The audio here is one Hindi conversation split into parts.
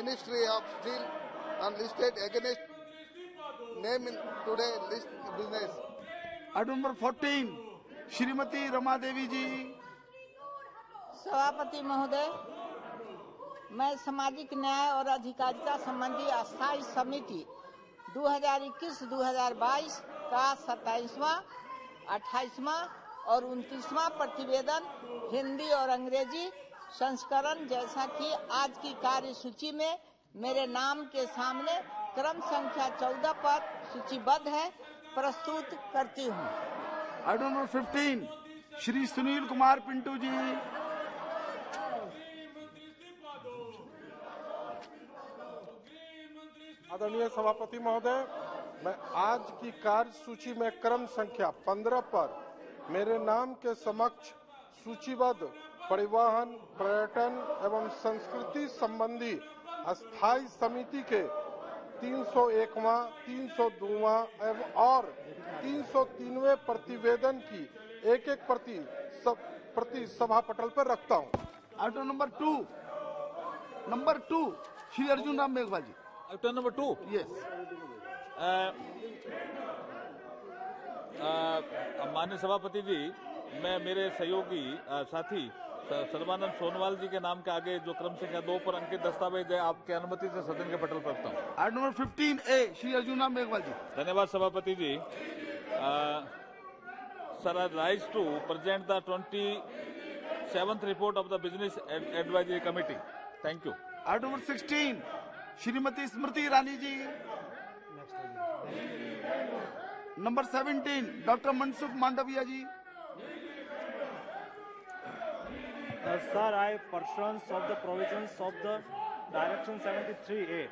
Ministry of Steel unlisted against name in today list business. Item number 14, Shrimati Rama Devi जी। सभापति महोदय, मैं सामाजिक न्याय और अधिकारिता संबंधी अस्थायी समिति 2021-2022 का 27वां, 28वां और 29वां प्रतिवेदन हिंदी और अंग्रेजी संस्करण जैसा कि आज की कार्यसूची में मेरे नाम के सामने क्रम संख्या 14 पर सूचीबद्ध है, प्रस्तुत करती हूँ। Item number 15, Shri Sunil Kumar Pintu ji. आदरणीय सभापति महोदय, मैं आज की कार्यसूची में क्रम संख्या 15 पर मेरे नाम के समक्ष सूचीबद्ध परिवहन, पर्यटन एवं संस्कृति संबंधी अस्थायी समिति के 301वां, 302वां और 303वें प्रतिवेदन की एक-एक प्रति सभा पटल पर रखता हूं। आइटम नंबर 2, श्री अर्जुन राम मेघवाल जी। Item number 2. Yes. माननीय सभापति जी, मैं मेरे सहयोगी साथी सर्बानंद सोनवाल जी के नाम के आगे जो क्रम संख्या 2 पर अंकित दस्तावेज है, आपके अनुमति से सदन के पटल पर रखता हूँ। Item number 15A, Shri Arjun Ram Meghwal ji. धन्यवाद सभापति जी। Sir, I rise to present the 27th report of the Business Advisory Committee. Thank you. Item number 16, Shrimati Smriti Irani ji. Number 17, doctor Mansukh Mandaviya ji. Sir, I, pursuant of the provisions of the Direction 73A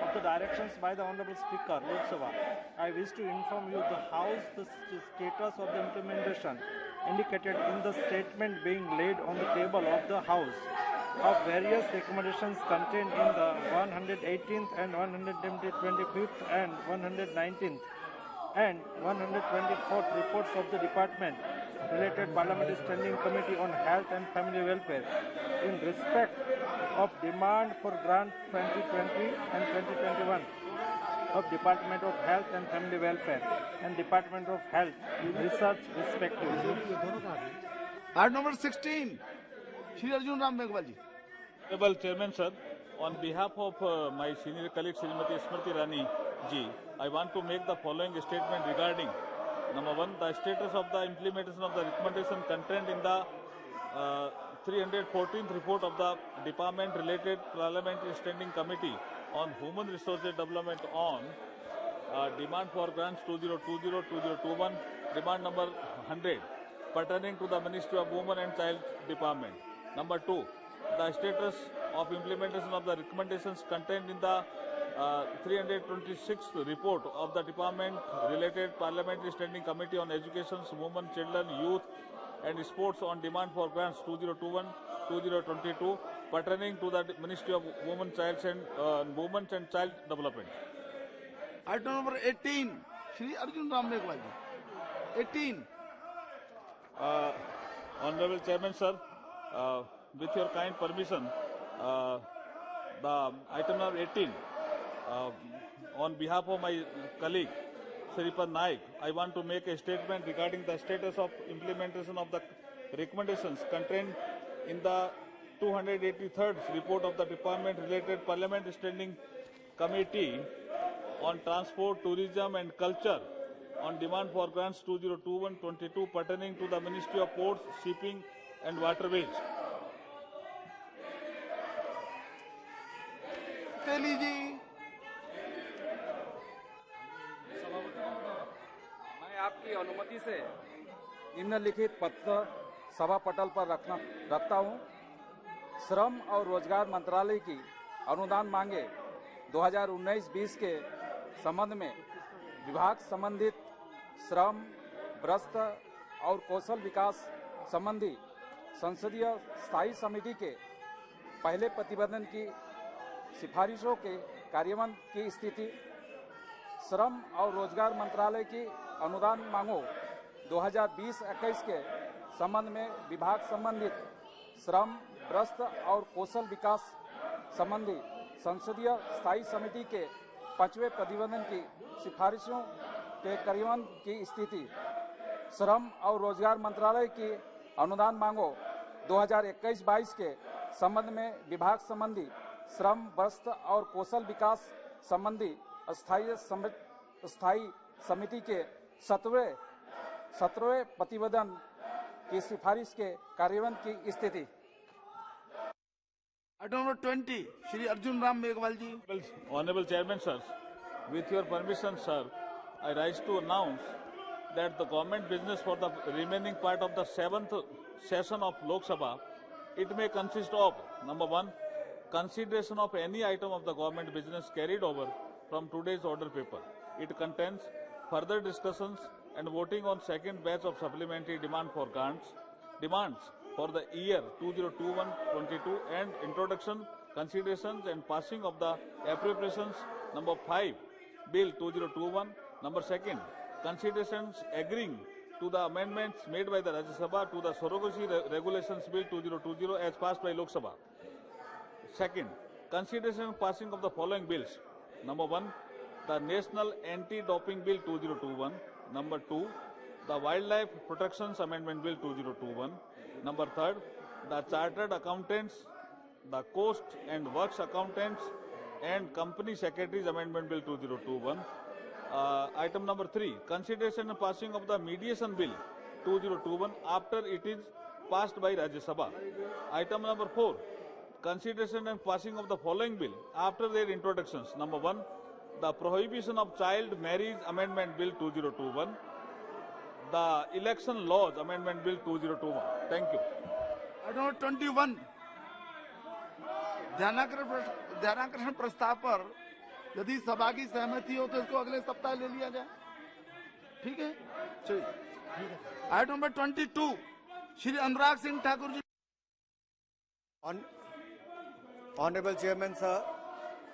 of the directions by the Honorable Speaker, Lok Sabha, I wish to inform you the House the status of the implementation indicated in the statement being laid on the table of the House of various recommendations contained in the 118th and 125th and 119th and 124th reports of the Department related Parliamentary Standing Committee on Health and Family Welfare in respect of demand for grant 2020 and 2021 of Department of Health and Family Welfare and Department of Health Research respectively. Item number 16, Shri Arjun Ram Meghwal ji. Honorable Chairman sir, on behalf of my senior colleague Srimati Smriti Rani ji, I want to make the following statement regarding number 1, the status of the implementation of the recommendation contained in the 314th report of the Department related Parliamentary Standing Committee on Human Resources Development on demand for grants 2020-2021, demand number 100 pertaining to the Ministry of Women and Child Department. Number 2, the status of implementation of the recommendations contained in the 326th report of the Department related Parliamentary Standing Committee on Education, Women, Children, Youth and Sports on demand for grants 2021-2022 pertaining to the Ministry of Women and Child Development. Item number 18, Shri Arjun Ram Meghwal ji. 18. Honorable Chairman sir, with your kind permission, the item number 18, on behalf of my colleague Sripad Naik, I want to make a statement regarding the status of implementation of the recommendations contained in the 283rd report of the Department related Parliamentary Standing Committee on Transport, Tourism and Culture on demand for grants 2021-22 pertaining to the Ministry of Ports, Shipping and Waterways. तेली जी। मैं आपकी अनुमति से निम्नलिखित पत्र सभा पटल पर रखता हूं। श्रम और रोजगार मंत्रालय की अनुदान मांगे 2019-20 के संबंध में विभाग संबंधित श्रम, भ्रष्ट और कौशल विकास संबंधी संसदीय स्थायी समिति के पहले प्रतिवेदन की सिफारिशों के कार्यान्वयन की स्थिति, श्रम और रोजगार मंत्रालय की अनुदान मांगों 2020-21 के संबंध में विभाग संबंधित श्रम, भ्रष्ट और कौशल विकास संबंधी संसदीय स्थायी समिति के 5वें प्रतिवेदन की सिफारिशों के क्रियान्वयन की स्थिति, श्रम और रोजगार मंत्रालय की अनुदान मांगों 2021-22 के संबंध में विभाग संबंधी श्रम, वस्त्र और कौशल विकास संबंधी स्थायी समिति के 17वें प्रतिवेदन की सिफारिश के कार्यान्वयन की स्थिति। Item number 20 Shri Arjun Ram Meghwal ji. Honorable Chairman, sir, with your permission, sir, I rise to announce that the government business for the remaining part of the 7th session of Lok Sabha, it may consist of, number 1, consideration of any item of the government business carried over from today's order paper. It contains further discussions and voting on second batch of supplementary demands for the year 2021-22 and introduction, considerations and passing of the appropriations number 5, Bill 2021. Number 2, considerations agreeing to the amendments made by the Rajya Sabha to the Surrogacy Regulations Bill 2020 as passed by Lok Sabha. Second, consideration and passing of the following bills. Number 1, the National Anti-Doping Bill 2021. Number 2, the Wildlife Protections Amendment Bill 2021. Number 3, the Chartered Accountants, the Coast and Works Accountants and Company Secretaries Amendment Bill 2021. Item number 3, consideration and passing of the Mediation Bill 2021 after it is passed by Rajya Sabha. Item number 4, consideration and passing of the following bill after their introductions. Number 1, the Prohibition of Child Marriage Amendment Bill 2021. The Election Laws Amendment Bill 2021. Thank you. Item number 21 ध्यानाकर्षण प्रस्ताव पर यदि सभा की सहमति हो तो इसको अगले सप्ताह ले लिया जाए। ठीक है, चलिए। Item number 22 Shri Anurag Singh Thakur ji. Honorable Chairman, sir,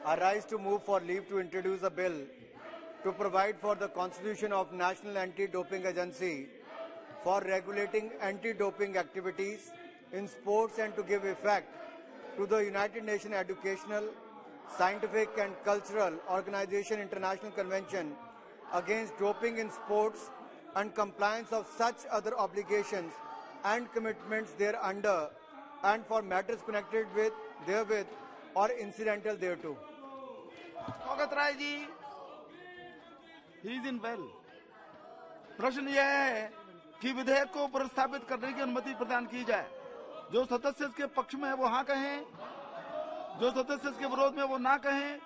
I rise to move for leave to introduce a bill to provide for the constitution of National Anti-Doping Agency for regulating anti-doping activities in sports and to give effect to the United Nations Educational, Scientific and Cultural Organization International Convention against Doping in Sports and compliance of such other obligations and commitments thereunder and for matters connected with therewith or incidental thereto. स्वागत Rai ji, he is in well. प्रश्न यह है कि विधेयक को प्रस्तावित करने की अनुमति प्रदान की जाए। जो सदस्य इसके पक्ष में है वो हाँ कहें, जो सदस्य इसके विरोध में वो ना कहें।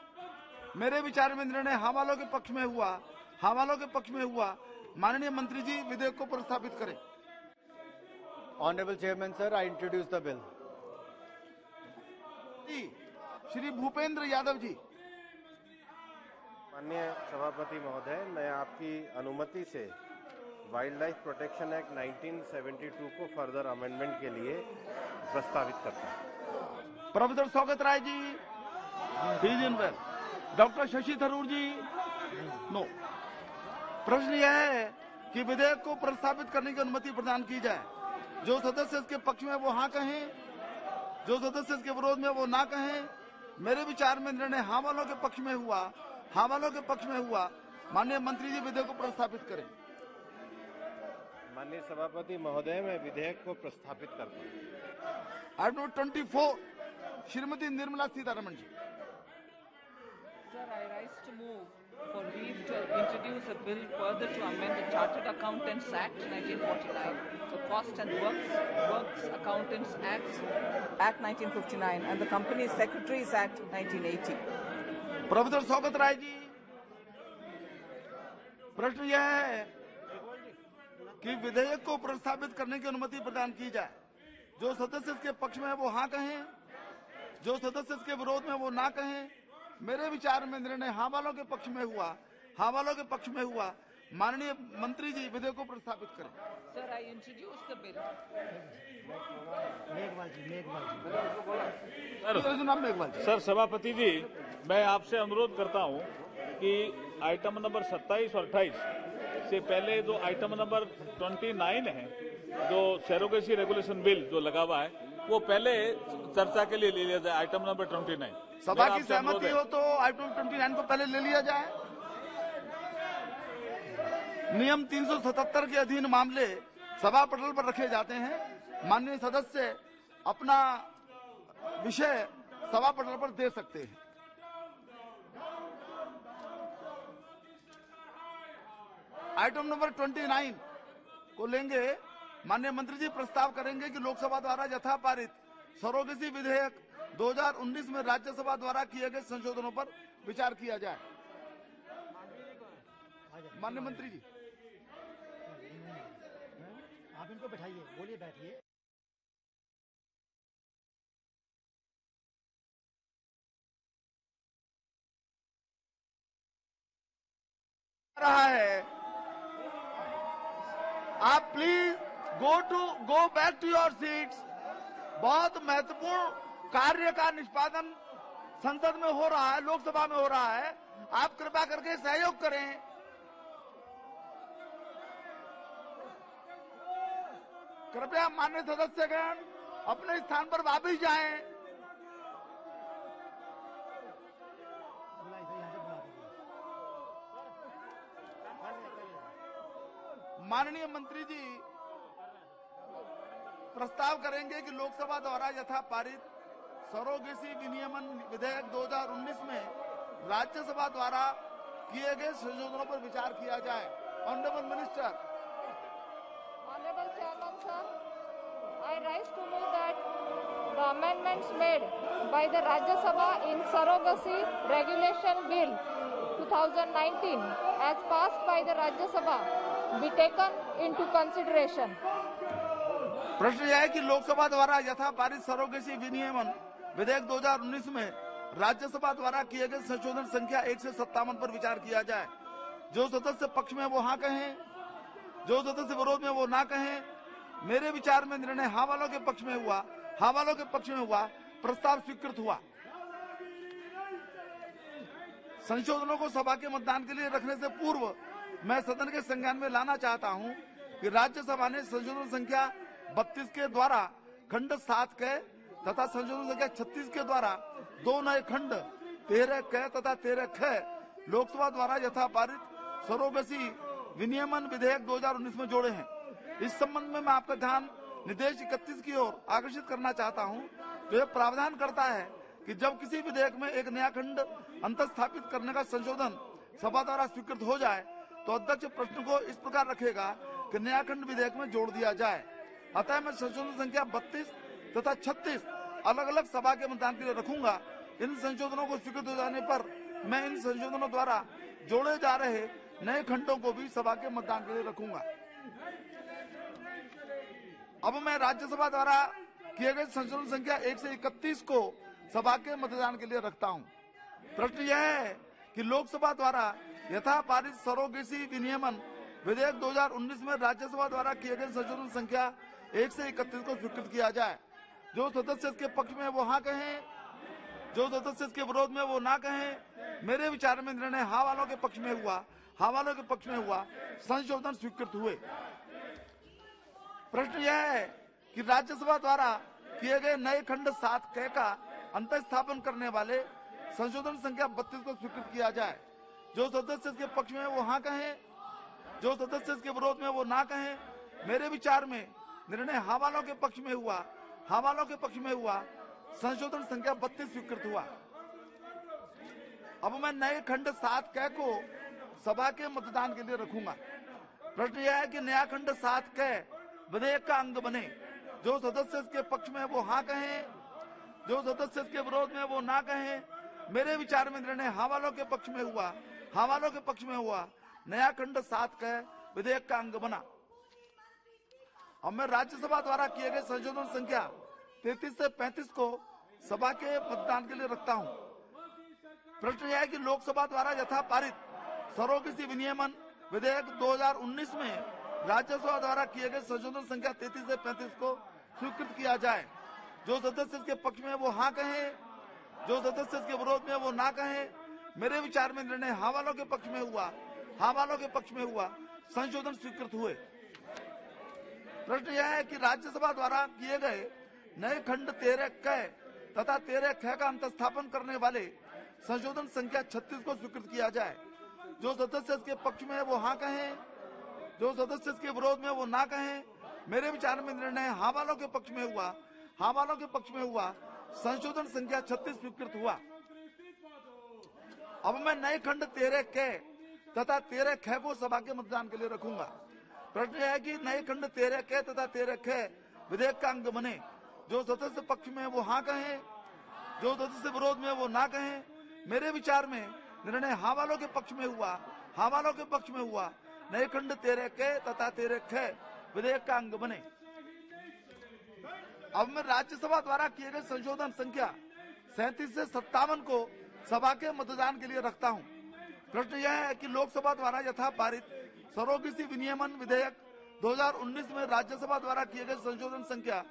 मेरे विचार में निर्णय हाँ वालों के पक्ष में हुआ। हाँ वालों के पक्ष में हुआ। माननीय मंत्री जी विधेयक को प्रस्तावित करें। Honorable Chairman, sir, I introduce the bill. Shri Bhupendra Yadav ji. माननीय सभापति महोदय, मैं आपकी अनुमति से वाइल्ड लाइफ प्रोटेक्शन एक्ट 1972 को फर्दर अमेंडमेंट के लिए प्रस्तावित करता हूं। प्रोफेसर स्वागत राय जी, डॉक्टर शशि थरूर जी, नो। प्रश्न यह है कि विधेयक को प्रस्तावित करने की अनुमति प्रदान की जाए। जो सदस्य इसके पक्ष में वो हाँ कहें, जो सदस्य इसके विरोध में वो ना कहें। मेरे विचार में निर्णय हाँ वालों के पक्ष में हुआ। हाँ वालों के पक्ष में हुआ। माननीय मंत्री जी विधेयक को प्रस्तावित करें। माननीय सभापति महोदय, मैं विधेयक को प्रस्तावित करता हूं। Item 24 Shrimati Nirmala Sitharaman ji. Sir, I rise to move for leave to introduce a bill further to amend the Chartered Accountants Act 1949, the Cost and Works Accountants Act 1959, and the Company Secretaries Act 1980. Professor स्वागत राय जी, प्रश्न यह है कि विधेयक को प्रस्तावित करने की अनुमति प्रदान की जाए। जो सदस्य इसके पक्ष में है वो हाँ कहें, जो सदस्य इसके विरोध में वो ना कहें। मेरे विचार में निर्णय हाँ वालों के पक्ष में हुआ। हाँ वालों के पक्ष में हुआ। माननीय मंत्री जी विधेयक को प्रस्तावित करें। Sir, I introduce the bill. Sir, सभापति जी, मैं आपसे अनुरोध करता हूं कि आइटम नंबर 27 और 28 से पहले जो आइटम नंबर 29 है, जो सरोगेसी रेगुलेशन बिल जो लगा हुआ है, वो पहले चर्चा के लिए ले लिया जाए, आइटम नंबर 29। सभा की सहमति हो तो आइटम 29 को पहले ले लिया जाए। नियम 377 के अधीन मामले सभा पटल पर रखे जाते हैं। माननीय सदस्य अपना विषय सभा पटल पर दे सकते हैं। आइटम नंबर 29 को लेंगे। माननीय मंत्री जी प्रस्ताव करेंगे कि लोकसभा द्वारा यथा पारित सरोगेसी विधेयक 2019 में राज्यसभा द्वारा किए गए संशोधनों पर विचार किया जाए। माननीय मंत्री जी, आप इनको बैठाइए, बोलिए, बैठिए। रहा है, आप please go back to your seats. बहुत महत्वपूर्ण कार्य का निष्पादन संसद में हो रहा है, लोकसभा में हो रहा है। आप कृपया करके सहयोग करें। कृपया माननीय सदस्यगण अपने स्थान पर वापस जाएं। माननीय मंत्री जी प्रस्ताव करेंगे कि लोकसभा द्वारा यथा पारित सरोगेसी विनियमन विधेयक 2019 में राज्यसभा द्वारा किए गए संशोधनों पर विचार किया जाए। Honourable minister. Honorable Chairman, sir, I rise to move that the amendments made by the Rajya Sabha in Surrogacy Regulation Bill 2019 as passed by the Rajya Sabha be taken into consideration. प्रश्न यह है कि लोकसभा द्वारा यथा पारित सरोगेसी विनियमन विधेयक 2019 में राज्यसभा द्वारा किए गए संशोधन संख्या 1 से 57 पर विचार किया जाए। जो सदस्य पक्ष में वो हाँ कहें, जो सदस्य विरोध में वो ना कहें। मेरे विचार में निर्णय हाँ वालों के पक्ष में हुआ, हाँ वालों के पक्ष में हुआ। प्रस्ताव स्वीकृत हुआ। संशोधनों को सभा के मतदान के लिए रखने से पूर्व मैं सदन के संज्ञान में लाना चाहता हूं कि राज्यसभा ने संशोधन संख्या 32 के द्वारा खंड 7 के तथा संशोधन संख्या 36 के द्वारा 2 नए खंड 13 के तथा 13 ख लोकसभा द्वारा यथा पारित सरोगेसी विनियमन विधेयक 2019 में जोड़े हैं। इस संबंध में मैं आपका ध्यान निर्देश 31 की ओर आकर्षित करना चाहता हूं, जो यह प्रावधान करता है कि जब किसी विधेयक में एक नया खंड अंतस्थापित करने का संशोधन सभा द्वारा स्वीकृत हो जाए तो अध्यक्ष प्रश्न को इस प्रकार रखेगा कि नया खंड विधेयक में जोड़ दिया जाए। अतः मैं संशोधन संख्या 32 तथा 36 अलग अलग सभा के मतदान के लिए रखूंगा। इन संशोधनों को स्वीकृत हो जाने पर मैं इन संशोधनों द्वारा जोड़े जा रहे नए खंडों को भी सभा के मतदान के लिए रखूंगा। अब मैं राज्यसभा द्वारा किए गए संशोधन संख्या 1 से 31 को सभा के मतदान के लिए रखता हूं। प्रश्न यह है कि लोकसभा द्वारा यथा पारित सरोगेसी विनियमन विधेयक 2019 में राज्यसभा द्वारा किए गए संशोधन संख्या 1 से 31 को स्वीकृत किया जाए। जो सदस्य इसके पक्ष में वो हाँ कहें, जो सदस्य इसके विरोध में वो ना कहें। मेरे विचार में निर्णय हाँ वालों के पक्ष में हुआ, हाँ वालों के पक्ष में हुआ। संशोधन स्वीकृत हुए। प्रश्न यह है कि राज्यसभा द्वारा किए गए नए खंड 7 क का अंतस्थापन करने वाले संशोधन संख्या 32 को स्वीकृत किया जाए। जो सदस्य इसके पक्ष में वो हाँ कहें, जो सदस्य इसके विरोध में वो ना कहें। मेरे विचार में निर्णय हाँ वालों के पक्ष में हुआ, हाँ वालों के पक्ष में हुआ। संशोधन संख्या 32 स्वीकृत हुआ। अब मैं नए खंड 7 क को सभा के मतदान के लिए रखूंगा। प्रश्न यह है कि नया खंड 7 क विधेयक का अंग बने। जो सदस्य इसके पक्ष में वो हाँ कहें, जो सदस्य इसके विरोध में वो ना कहें। मेरे विचार में निर्णय हाँ वालों के पक्ष में हुआ, हाँ वालों के पक्ष में हुआ। नया खंड 7 क विधेयक का अंग बना। अब मैं राज्यसभा द्वारा किए गए संशोधन संख्या 33 से 35 को सभा के मतदान के लिए रखता हूं। प्रश्न यह है कि लोकसभा द्वारा यथा पारित सरोगेसी विनियमन विधेयक 2019 में राज्यसभा द्वारा किए गए संशोधन संख्या 33 से 35 को स्वीकृत किया जाए। जो सदस्य इसके पक्ष में वो हाँ कहें, जो सदस्य इसके विरोध में वो ना कहें। मेरे विचार में निर्णय हाँ वालों के पक्ष में हुआ, हाँ वालों के पक्ष में हुआ। संशोधन स्वीकृत हुए। प्रश्न यह है कि राज्यसभा द्वारा किए गए नए खंड 13 क तथा 13 ख का अंतस्थापन करने वाले संशोधन संख्या 36 को स्वीकृत किया जाए। जो सदस्य इसके पक्ष में है वो हाँ कहें, जो सदस्य इसके विरोध में वो ना कहें। मेरे विचार में निर्णय हाँ वालों के पक्ष में हुआ। हाँ वालों के पक्ष में हुआ। संशोधन संख्या 36 स्वीकृत हुआ। अब मैं नए खंड 13 क तथा 13 ख को सभा के मतदान के लिए रखूंगा। प्रश्न यह है कि नए खंड 13 क तथा 13 ख विधेयक का अंग बने। जो सदस्य पक्ष में वो हाँ कहें, जो सदस्य विरोध में वो ना कहें। मेरे विचार में निर्णय हाँ वालों के पक्ष में हुआ। हाँ वालों के पक्ष में हुआ। नए खंड 13 क तथा 13 ख विधेयक का अंग बने। अब मैं राज्यसभा द्वारा किए गए संशोधन संख्या 37 से 57 को सभा के मतदान के लिए रखता हूं। प्रश्न यह है कि लोकसभा द्वारा यथा पारित सरोगेसी विनियमन विधेयक 2019 में राज्यसभा द्वारा किए गए संशोधन संख्या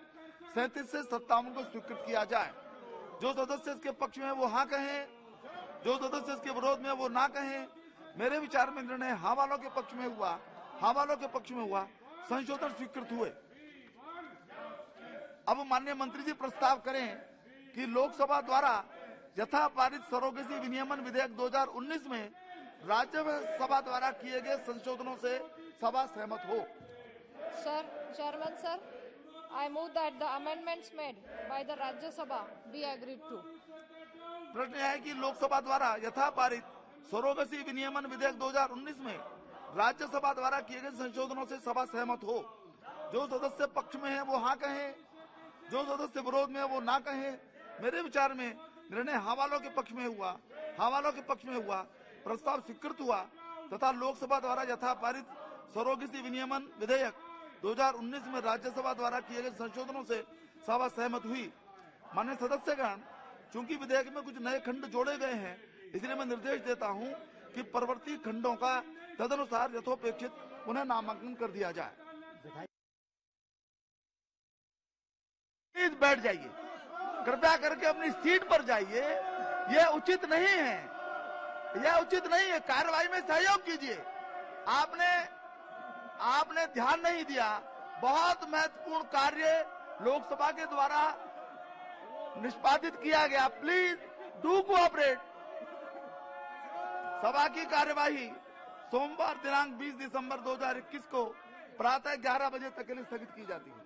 37 से 57 को स्वीकृत किया जाए। जो सदस्य इसके पक्ष में वो हाँ कहें, जो सदस्य इसके विरोध में वो ना कहें। मेरे विचार में निर्णय हाँ वालों के पक्ष में हुआ। हाँ वालों के पक्ष में हुआ। संशोधन स्वीकृत हुए। अब माननीय मंत्री जी प्रस्ताव करें कि लोकसभा द्वारा यथा पारित सरोगेसी विनियमन विधेयक 2019 में राज्यसभा द्वारा किए गए संशोधनों से सभा सहमत हो। Sir, Chairman sir, I move that the amendments made by the Rajya Sabha be agreed to. प्रश्न यह है कि लोकसभा द्वारा यथा पारित सरोगेसी विनियमन विधेयक 2019 में राज्यसभा द्वारा किए गए संशोधनों से सभा सहमत हो। जो सदस्य पक्ष में है वो हाँ कहें, जो सदस्य विरोध में वो ना कहें। मेरे विचार में निर्णय हाँ वालों के पक्ष में हुआ। हाँ वालों के पक्ष में हुआ। प्रस्ताव स्वीकृत हुआ तथा लोकसभा द्वारा यथा पारित सरोगेसी विनियमन विधेयक 2019 में राज्यसभा द्वारा किए गए संशोधनों से सभा सहमत हुई। माननीय सदस्यगण, चूंकि विधेयक में कुछ नए खंड जोड़े गए हैं, इसलिए मैं निर्देश देता हूं कि परवर्ती खंडों का तदनुसार यथोपेक्षित पुनः नामांकन कर दिया जाए। प्लीज बैठ जाइए, कृपया करके अपनी सीट पर जाइए। यह उचित नहीं है, यह उचित नहीं है। कार्रवाई में सहयोग कीजिए। आपने ध्यान नहीं दिया। बहुत महत्वपूर्ण कार्य लोकसभा के द्वारा निष्पादित किया गया। Please do cooperate. सभा की कार्यवाही सोमवार दिनांक 20 दिसंबर 2021 को प्रातः 11 बजे तक के लिए स्थगित की जाती है।